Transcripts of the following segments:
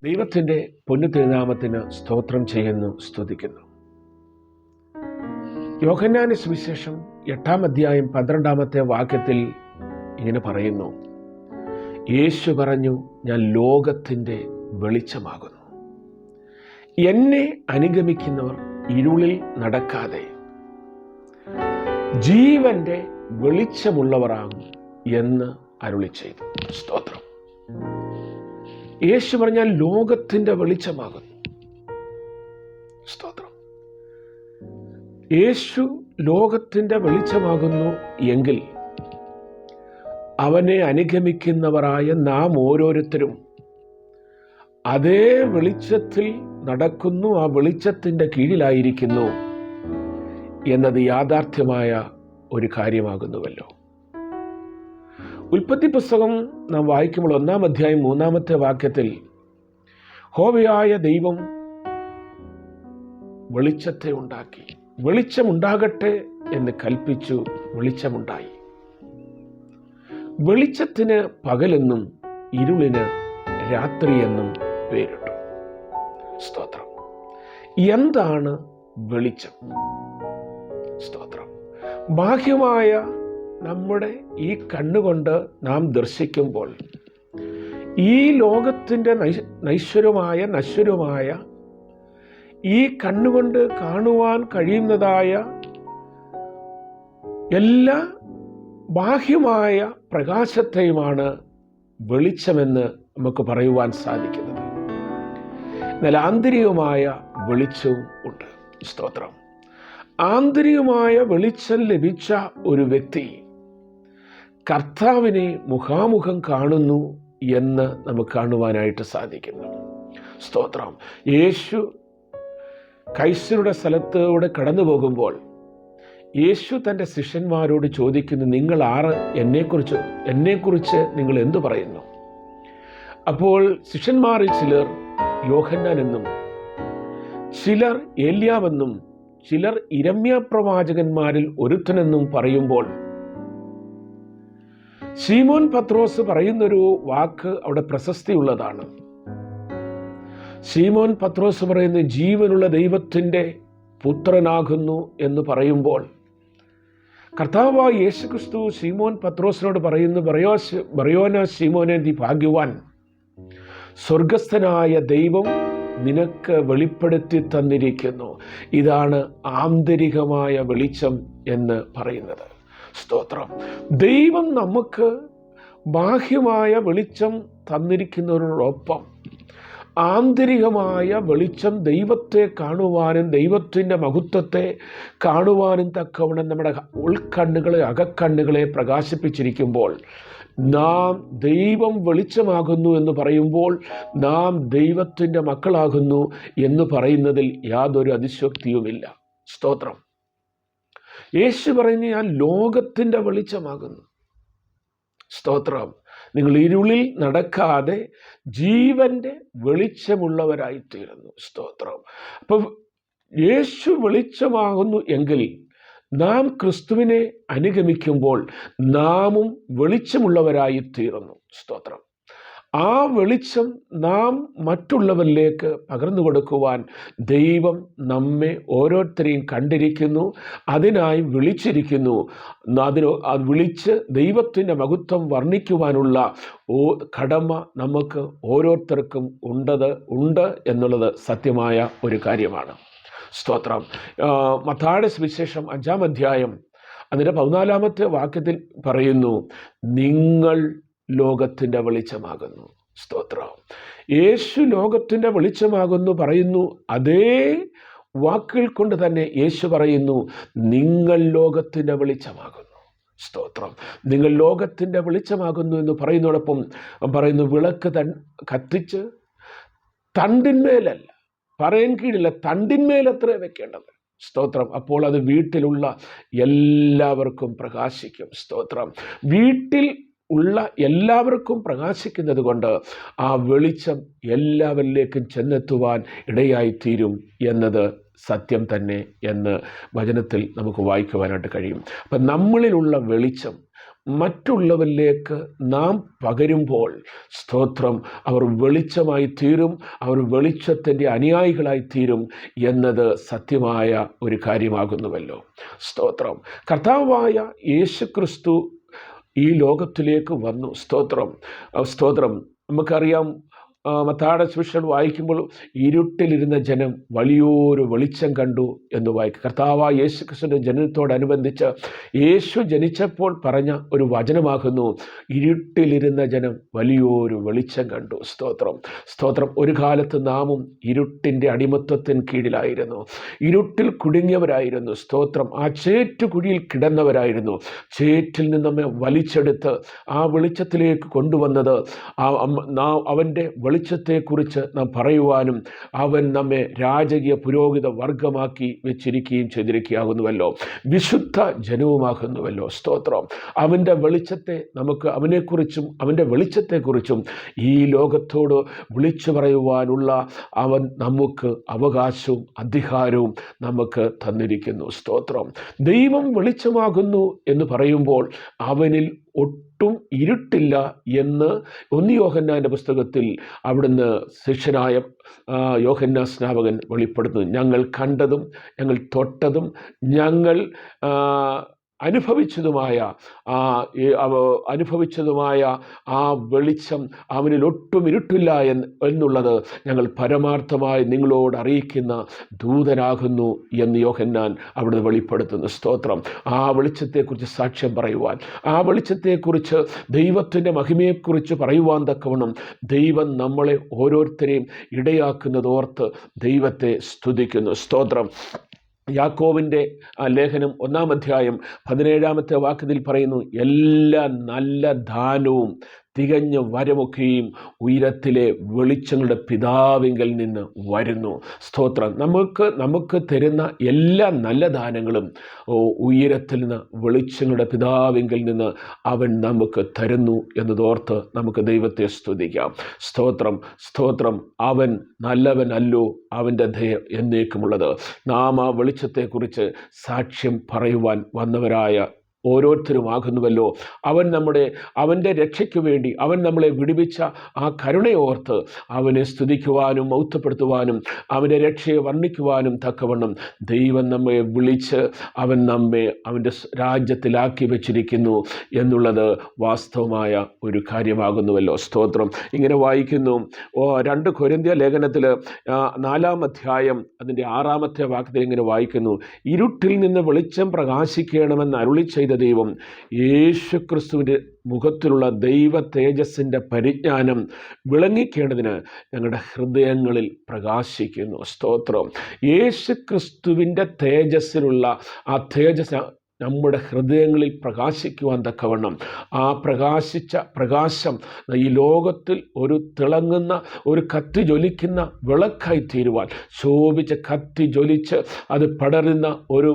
ദൈവത്തിൻ്റെ പൊന്നു തിരുനാമത്തിന് സ്തോത്രം ചെയ്യുന്നു, സ്തുതിക്കുന്നു. യോഹന്നാന്റെ സുവിശേഷം 8-ാം അധ്യായം 12-ാമത്തെ വാക്യത്തിൽ ഇങ്ങനെ പറയുന്നു, യേശു പറഞ്ഞു, ഞാൻ ലോകത്തിൻ്റെ വെളിച്ചമാകുന്നു. എന്നെ അനുഗമിക്കുന്നവർ ഇരുളിൽ നടക്കാതെ ജീവന്റെ വെളിച്ചമുള്ളവരാകും എന്ന് അരുളി ചെയ്തു. സ്തോത്രം. യേശു പറഞ്ഞാൽ ലോകത്തിൻ്റെ വെളിച്ചമാകുന്നു. സ്തോത്രം. യേശു ലോകത്തിൻ്റെ വെളിച്ചമാകുന്നു എങ്കിൽ അവനെ അനുഗമിക്കുന്നവരായ നാം ഓരോരുത്തരും അതേ വെളിച്ചത്തിൽ നടക്കുന്നു, ആ വെളിച്ചത്തിൻ്റെ കീഴിലായിരിക്കുന്നു എന്നത് യാഥാർത്ഥ്യമായ ഒരു കാര്യമാകുന്നുവല്ലോ. ഉൽപ്പത്തി പുസ്തകം നാം വായിക്കുമ്പോൾ 1-ാം അധ്യായം 3-ാമത്തെ വാക്യത്തിൽ യഹോവയായ ദൈവം വെളിച്ചത്തെ ഉണ്ടാക്കി, വെളിച്ചമുണ്ടാകട്ടെ എന്ന് കൽപ്പിച്ചു, വെളിച്ചമുണ്ടായി. വെളിച്ചത്തിന് പകലെന്നും ഇരുളിന് രാത്രിയെന്നും പേരിട്ടു. സ്തോത്രം. എന്താണ് വെളിച്ചം? സ്തോത്രം. ബാഹ്യമായ നമ്മുടെ ഈ കണ്ണുകൊണ്ട് നാം ദർശിക്കുമ്പോൾ ഈ ലോകത്തിൻ്റെ നശ്വരമായ ഈ കണ്ണുകൊണ്ട് കാണുവാൻ കഴിയുന്നതായ എല്ലാ ബാഹ്യമായ പ്രകാശത്തെയുമാണ് വെളിച്ചമെന്ന് നമുക്ക് പറയുവാൻ സാധിക്കുന്നത്. എന്നാൽ ആന്തരികമായ വെളിച്ചവും ഉണ്ട്. സ്തോത്രം. ആന്തരികമായ വെളിച്ചം ലഭിച്ച ഒരു വ്യക്തി കർത്താവിനെ മുഖാമുഖം കാണുന്നു എന്ന് നമുക്ക് കാണുവാനായിട്ട് സാധിക്കുന്നു. സ്തോത്രം. യേശു കൈസരുടെ സ്ഥലത്തൂടെ കടന്നു പോകുമ്പോൾ യേശു തൻ്റെ ശിഷ്യന്മാരോട് ചോദിക്കുന്നു, നിങ്ങൾ ആര്? എന്നെക്കുറിച്ച് നിങ്ങൾ എന്തു പറയുന്നു? അപ്പോൾ ശിഷ്യന്മാരിൽ ചിലർ യോഹന്നാൻ എന്നും, ചിലർ ഏലിയാവെന്നും, ചിലർ ഇരമ്യാ പ്രവാചകന്മാരിൽ ഒരുത്തനെന്നും പറയുമ്പോൾ ശീമോൻ പത്രോസ് പറയുന്നൊരു വാക്ക് അവിടെ പ്രശസ്തിയുള്ളതാണ്. ശീമോൻ പത്രോസ് പറയുന്ന ജീവനുള്ള ദൈവത്തിൻ്റെ പുത്രനാകുന്നു എന്ന് പറയുമ്പോൾ കർത്താവായ യേശുക്രിസ്തു ശീമോൻ പത്രോസിനോട് പറയുന്നു, ബറയോന ശീമോനെ, നീ ഭാഗ്യവാൻ, സ്വർഗസ്ഥനായ ദൈവം നിനക്ക് വെളിപ്പെടുത്തി തന്നിരിക്കുന്നു. ഇതാണ് ആന്തരികമായ വെളിച്ചം എന്ന് പറയുന്നത്. സ്തോത്രം. ദൈവം നമുക്ക് ബാഹ്യമായ വെളിച്ചം തന്നിരിക്കുന്നതിനോടൊപ്പം ആന്തരികമായ വെളിച്ചം ദൈവത്തെ കാണുവാനും ദൈവത്തിൻ്റെ മഹത്വത്തെ കാണുവാനും തക്കവണ്ണം നമ്മുടെ ഉൾക്കണ്ണുകളെ, അകക്കണ്ണുകളെ പ്രകാശിപ്പിച്ചിരിക്കുമ്പോൾ നാം ദൈവം വെളിച്ചമാകുന്നു എന്ന് പറയുമ്പോൾ നാം ദൈവത്തിൻ്റെ മക്കളാകുന്നു എന്ന് പറയുന്നതിൽ യാതൊരു അതിശയോക്തിയുമില്ല. സ്തോത്രം. യേശു പറയുന്നു, ഞാൻ ലോകത്തിൻ്റെ വെളിച്ചമാകുന്നു. സ്തോത്രം. നിങ്ങൾ ഇരുളിൽ നടക്കാതെ ജീവന്റെ വെളിച്ചമുള്ളവരായിത്തീരുന്നു. സ്തോത്രം. അപ്പം യേശു വെളിച്ചമാകുന്നു എങ്കിൽ നാം ക്രിസ്തുവിനെ അനുഗമിക്കുമ്പോൾ നാമും വെളിച്ചമുള്ളവരായിത്തീരുന്നു. സ്തോത്രം. ആ വെളിച്ചം നാം മറ്റുള്ളവരിലേക്ക് പകർന്നു കൊടുക്കുവാൻ ദൈവം നമ്മെ ഓരോരുത്തരെയും കണ്ടിരിക്കുന്നു, അതിനായി വിളിച്ചിരിക്കുന്നു. വിളിച്ച് ദൈവത്തിൻ്റെ മഹത്വം വർണ്ണിക്കുവാനുള്ള കടമ നമുക്ക് ഓരോരുത്തർക്കും ഉണ്ട് എന്നുള്ളത് സത്യമായ ഒരു കാര്യമാണ്. സ്തോത്രം. മത്തായിയുടെ സുവിശേഷം 5-ാം അധ്യായം അതിൻ്റെ 14-ാമത്തെ വാക്യത്തിൽ പറയുന്നു, നിങ്ങൾ ലോകത്തിൻ്റെ വെളിച്ചമാകുന്നു. സ്തോത്രം. യേശു ലോകത്തിൻ്റെ വെളിച്ചമാകുന്നു പറയുന്നു. അതേ വാക്കുകൾ കൊണ്ട് തന്നെ യേശു പറയുന്നു, നിങ്ങൾ ലോകത്തിൻ്റെ വെളിച്ചമാകുന്നു. സ്തോത്രം. നിങ്ങൾ ലോകത്തിൻ്റെ വെളിച്ചമാകുന്നു എന്ന് പറയുന്നതോടൊപ്പം പറയുന്നു, വിളക്ക് കത്തിച്ച് തണ്ടിന്മേലല്ല, പറയാൻ കീഴില്ല, തണ്ടിന്മേലത്രേ വെക്കേണ്ടത്. സ്തോത്രം. അപ്പോൾ അത് വീട്ടിലുള്ള എല്ലാവർക്കും പ്രകാശിക്കും. സ്തോത്രം. വീട്ടിൽ ഉള്ള എല്ലാവർക്കും പ്രകാശിക്കുന്നത് കൊണ്ട് ആ വെളിച്ചം എല്ലാവരിലേക്കും ചെന്നെത്തുവാൻ ഇടയായിത്തീരും എന്നത് സത്യം തന്നെ എന്ന് വചനത്തിൽ നമുക്ക് വായിക്കുവാനായിട്ട് കഴിയും. അപ്പം നമ്മളിലുള്ള വെളിച്ചം മറ്റുള്ളവരിലേക്ക് നാം പകരുമ്പോൾ സ്തോത്രം, അവർ വെളിച്ചമായി തീരും, അവർ വെളിച്ചത്തിൻ്റെ അനുയായികളായി തീരും എന്നത് സത്യമായ ഒരു കാര്യമാകുന്നുവല്ലോ. സ്തോത്രം. കർത്താവായ യേശുക്രിസ്തു ഈ ലോകത്തിലേക്ക് വന്നു. സ്തോത്രം. നമുക്കറിയാം, മത്തായിയുടെ സുവിശേഷം വായിക്കുമ്പോൾ ഇരുട്ടിലിരുന്ന ജനം വലിയൊരു വെളിച്ചം കണ്ടു എന്ന് വായിക്കും. കർത്താവായ യേശു ക്രിസ്തുവിൻ്റെ ജനനത്തോടനുബന്ധിച്ച് യേശു ജനിച്ചപ്പോൾ പറഞ്ഞ ഒരു വചനമാകുന്നു, ഇരുട്ടിലിരുന്ന ജനം വലിയൊരു വെളിച്ചം കണ്ടു. സ്തോത്രം. ഒരു കാലത്ത് നാമും ഇരുട്ടിൻ്റെ അടിമത്വത്തിന് കീഴിലായിരുന്നു, ഇരുട്ടിൽ കുടുങ്ങിയവരായിരുന്നു. സ്തോത്രം. ആ ചേറ്റുകുഴിയിൽ കിടന്നവരായിരുന്നു. ചേറ്റിൽ നിന്ന് നമ്മെ വലിച്ചെടുത്ത് ആ വെളിച്ചത്തിലേക്ക് കൊണ്ടുവന്നത് അവൻ്റെ വെളിച്ചത്തെക്കുറിച്ച് നാം പറയുവാനും അവൻ നമ്മെ രാജകീയ പുരോഹിത വർഗമാക്കി വെച്ചിരിക്കുകയും ചെയ്തിരിക്കുകയാകുന്നുവല്ലോ. വിശുദ്ധ ജനവുമാകുന്നുവല്ലോ. സ്തോത്രം. അവൻ്റെ വെളിച്ചത്തെ നമുക്ക് അവനെക്കുറിച്ചും അവൻ്റെ വെളിച്ചത്തെക്കുറിച്ചും ഈ ലോകത്തോട് വിളിച്ചു പറയുവാനുള്ള അവൻ നമുക്ക് അവകാശവും അധികാരവും നമുക്ക് തന്നിരിക്കുന്നു. സ്തോത്രം. ദൈവം വെളിച്ചമാകുന്നു എന്ന് പറയുമ്പോൾ അവനിൽ ഒട്ടും ഇരുട്ടില്ല എന്ന് 1 യോഹന്നാൻ്റെ പുസ്തകത്തിൽ അവിടുന്ന് ശിഷ്യനായ യോഹന്നാൻ സ്നാപകൻ വെളിപ്പെടുത്തുന്നു. ഞങ്ങൾ കണ്ടതും ഞങ്ങൾ തൊട്ടതും ഞങ്ങൾ അനുഭവിച്ചതുമായ ആ വെളിച്ചം അവനിൽ ഒട്ടും ഇരുട്ടില്ല എന്നുള്ളത് ഞങ്ങൾ പരമാർത്ഥമായി നിങ്ങളോട് അറിയിക്കുന്ന ദൂതനാകുന്നു എന്ന് യോഹന്നാൻ അവിടുന്ന് വെളിപ്പെടുത്തുന്നു. സ്തോത്രം. ആ വെളിച്ചത്തെക്കുറിച്ച് സാക്ഷ്യം പറയുവാൻ, ആ വെളിച്ചത്തെക്കുറിച്ച് ദൈവത്തിൻ്റെ മഹിമയെക്കുറിച്ച് പറയുവാൻ തക്കവണ്ണം ദൈവം നമ്മളെ ഓരോരുത്തരെയും ഇടയാക്കുന്നതോർത്ത് ദൈവത്തെ സ്തുതിക്കുന്നു. സ്തോത്രം. യാക്കോബിൻ്റെ ലേഖനം 1-ാം അധ്യായം 17-ാമത്തെ വാക്യത്തിൽ പറയുന്നു, എല്ലാ നല്ല ദാനവും തികഞ്ഞ വരമൊക്കെയും ഉയരത്തിലെ വെളിച്ചങ്ങളുടെ പിതാവിങ്കൽ നിന്ന് വരുന്നു. സ്തോത്രം. നമുക്ക് തരുന്ന എല്ലാ നല്ല ദാനങ്ങളും ഉയരത്തിൽ നിന്ന് വെളിച്ചങ്ങളുടെ പിതാവിങ്കൽ നിന്ന് അവൻ നമുക്ക് തരുന്നു എന്നതോർത്ത് നമുക്ക് ദൈവത്തെ സ്തുതിക്കാം. സ്തോത്രം. അവൻ നല്ലവനല്ലോ, അവൻ്റെ ദയ എന്നേക്കുമുള്ളത്. നാം ആ വെളിച്ചത്തെക്കുറിച്ച് സാക്ഷ്യം പറയുവാൻ വന്നവരായ ഓരോരുത്തരുമാകുന്നുവല്ലോ. അവൻ്റെ രക്ഷയ്ക്ക് വേണ്ടി അവൻ നമ്മളെ വിടുവിച്ച ആ കരുണയോർത്ത് അവനെ സ്തുതിക്കുവാനും മൗത്വപ്പെടുത്തുവാനും അവൻ്റെ രക്ഷയെ വർണ്ണിക്കുവാനും തക്കവണ്ണം ദൈവം നമ്മെ വിളിച്ച് അവൻ നമ്മെ അവൻ്റെ രാജ്യത്തിലാക്കി വച്ചിരിക്കുന്നു എന്നുള്ളത് വാസ്തവമായ ഒരു കാര്യമാകുന്നുവല്ലോ. സ്തോത്രം. ഇങ്ങനെ വായിക്കുന്നു, 2 കൊരിന്ത്യർ ലേഖനത്തിൽ 4-ാം അധ്യായം അതിൻ്റെ 6-ാമത്തെ വാക്യത്തിൽ ഇങ്ങനെ വായിക്കുന്നു, ഇരുട്ടിൽ നിന്ന് വെളിച്ചം പ്രകാശിക്കണമെന്ന് അരുളി ചെയ്ത ദൈവം യേശുക്രിസ്തുവിൻ്റെ മുഖത്തിലുള്ള ദൈവ തേജസ്സിൻ്റെ പരിജ്ഞാനം വിളങ്ങിക്കേണ്ടതിന് ഞങ്ങളുടെ ഹൃദയങ്ങളിൽ പ്രകാശിക്കുന്നു. സ്തോത്രം. യേശുക്രിസ്തുവിൻ്റെ തേജസ്സിലുള്ള ആ തേജസ് നമ്മുടെ ഹൃദയങ്ങളിൽ പ്രകാശിക്കുവാൻ തക്കവണ്ണം ആ പ്രകാശം ഈ ലോകത്തിൽ ഒരു തിളങ്ങുന്ന ഒരു കത്തി ജ്വലിക്കുന്ന വിളക്കായി തീരുവാൻ, ശോഭിച്ച് കത്തി ജ്വലിച്ച് അത് പടരുന്ന ഒരു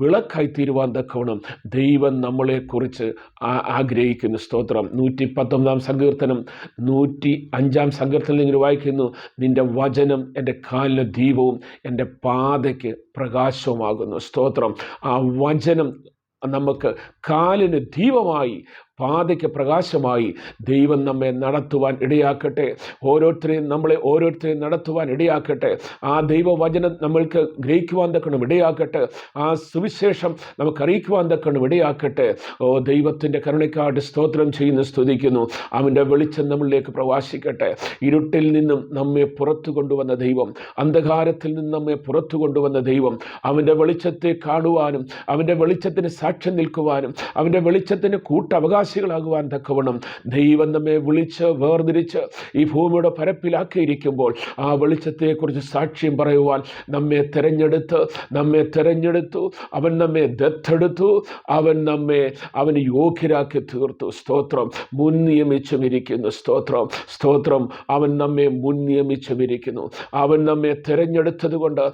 വിളക്കായി തീരുവാൻ തക്കവണ്ണം ദൈവം നമ്മളെക്കുറിച്ച് ആഗ്രഹിക്കുന്നു. സ്തോത്രം. 119-ാം സങ്കീർത്തനം 105-ാം സങ്കീർത്തനം ഇങ്ങനെ വായിക്കുന്നു, നിൻ്റെ വചനം എൻ്റെ കാലിന് ദീപവും എൻ്റെ പാതയ്ക്ക് പ്രകാശവുമാകുന്നു. സ്തോത്രം. ആ വചനം നമുക്ക് കാലിന് ദീപമായി പാതയ്ക്ക് പ്രകാശമായി ദൈവം നമ്മെ നടത്തുവാൻ ഇടയാക്കട്ടെ. നമ്മളെ ഓരോരുത്തരെയും നടത്തുവാൻ ഇടയാക്കട്ടെ. ആ ദൈവവചനം നമ്മൾക്ക് ഗ്രഹിക്കുവാൻ തക്കണം ഇടയാക്കട്ടെ. ആ സുവിശേഷം നമുക്ക് അറിയിക്കുവാൻ തക്കണം ഇടയാക്കട്ടെ. ദൈവത്തിൻ്റെ കരുണയ്ക്കായിട്ട് സ്തോത്രം ചെയ്യുന്നു, സ്തുതിക്കുന്നു. അവൻ്റെ വെളിച്ചം നമ്മളിലേക്ക് പ്രകാശിക്കട്ടെ. ഇരുട്ടിൽ നിന്നും നമ്മെ പുറത്തു കൊണ്ടുവന്ന ദൈവം, അന്ധകാരത്തിൽ നിന്ന് നമ്മെ പുറത്തു കൊണ്ടുവന്ന ദൈവം, അവൻ്റെ വെളിച്ചത്തെ കാണുവാനും അവൻ്റെ വെളിച്ചത്തിന് സാക്ഷ്യം നിൽക്കുവാനും അവൻ്റെ വെളിച്ചത്തിന് കൂട്ടവകാശികളാകുവാൻ തക്കവണ്ണം ദൈവം നമ്മെ വിളിച്ച് വേർതിരിച്ച് ഈ ഭൂമിയുടെ പരപ്പിലാക്കിയിരിക്കുമ്പോൾ ആ വെളിച്ചത്തെക്കുറിച്ച് സാക്ഷ്യം പറയുവാൻ നമ്മെ തെരഞ്ഞെടുത്തു. അവൻ നമ്മെ ദത്തെടുത്തു. അവന് യോഗ്യരാക്കി തീർത്തു. സ്തോത്രം. മുൻ നിയമിച്ചും ഇരിക്കുന്നു. സ്തോത്രം. അവൻ നമ്മെ മുൻ നിയമിച്ചും ഇരിക്കുന്നു. അവൻ നമ്മെ തിരഞ്ഞെടുത്തത് കൊണ്ട്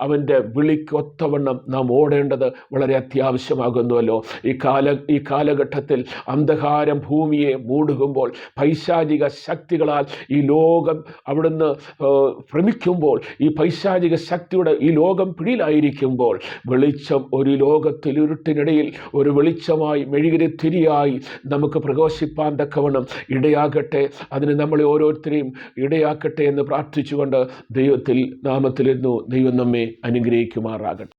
അവൻ്റെ വിളിക്കൊത്തവണ്ണം നാം ഓടേണ്ടത് വളരെ അത്യാവശ്യമാകുന്നുവല്ലോ. ഈ കാലഘട്ടത്തിൽ അന്ധകാരം ഭൂമിയെ മൂടുകുമ്പോൾ, പൈശാചിക ശക്തികളാൽ ഈ ലോകം അവിടുന്ന് ഭ്രമിക്കുമ്പോൾ, ഈ പൈശാചിക ശക്തിയുടെ ഈ ലോകം പിടിയിലായിരിക്കുമ്പോൾ, വെളിച്ചം ഒരു ലോകത്തിൽ ഇരുട്ടിനിടയിൽ ഒരു വെളിച്ചമായി മെഴുകുതിരിയായി നമുക്ക് പ്രകാശിപ്പാൻ തക്കവണ്ണം ഇടയാകട്ടെ. അതിന് നമ്മളെ ഓരോരുത്തരെയും ഇടയാക്കട്ടെ എന്ന് പ്രാർത്ഥിച്ചുകൊണ്ട് ദൈവത്തിൽ നാമത്തിലിരുന്നു. ദൈവം നമ്മെ അനുഗ്രഹിക്കുമാറാകട്ടെ.